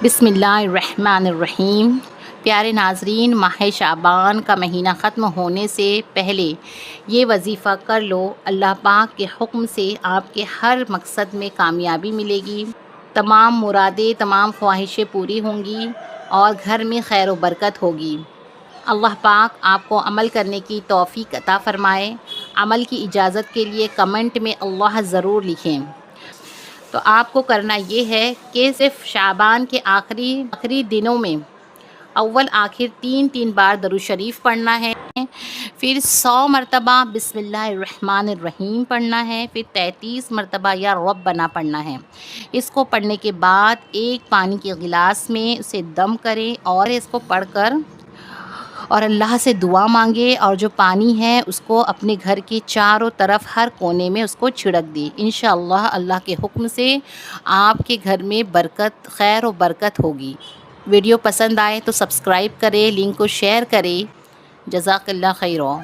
بسم اللہ الرحمن الرحیم۔ پیارے ناظرین، ماہ شعبان کا مہینہ ختم ہونے سے پہلے یہ وظیفہ کر لو، اللہ پاک کے حکم سے آپ کے ہر مقصد میں کامیابی ملے گی، تمام مرادیں، تمام خواہشیں پوری ہوں گی اور گھر میں خیر و برکت ہوگی۔ اللہ پاک آپ کو عمل کرنے کی توفیق عطا فرمائے۔ عمل کی اجازت کے لیے کمنٹ میں اللہ ضرور لکھیں۔ تو آپ کو کرنا یہ ہے کہ صرف شعبان کے آخری دنوں میں اول آخر 3 بار درود شریف پڑھنا ہے، پھر 100 مرتبہ بسم اللہ الرحمن الرحیم پڑھنا ہے، پھر 33 مرتبہ یا ربنا پڑھنا ہے۔ اس کو پڑھنے کے بعد ایک پانی کے گلاس میں اسے دم کریں اور اس کو پڑھ کر اور اللہ سے دعا مانگے، اور جو پانی ہے اس کو اپنے گھر کے چاروں طرف ہر کونے میں اس کو چھڑک دی۔ انشاءاللہ اللہ کے حکم سے آپ کے گھر میں برکت، خیر و برکت ہوگی۔ ویڈیو پسند آئے تو سبسکرائب کریں، لنک کو شیئر کریں۔ جزاک اللہ خیرہ۔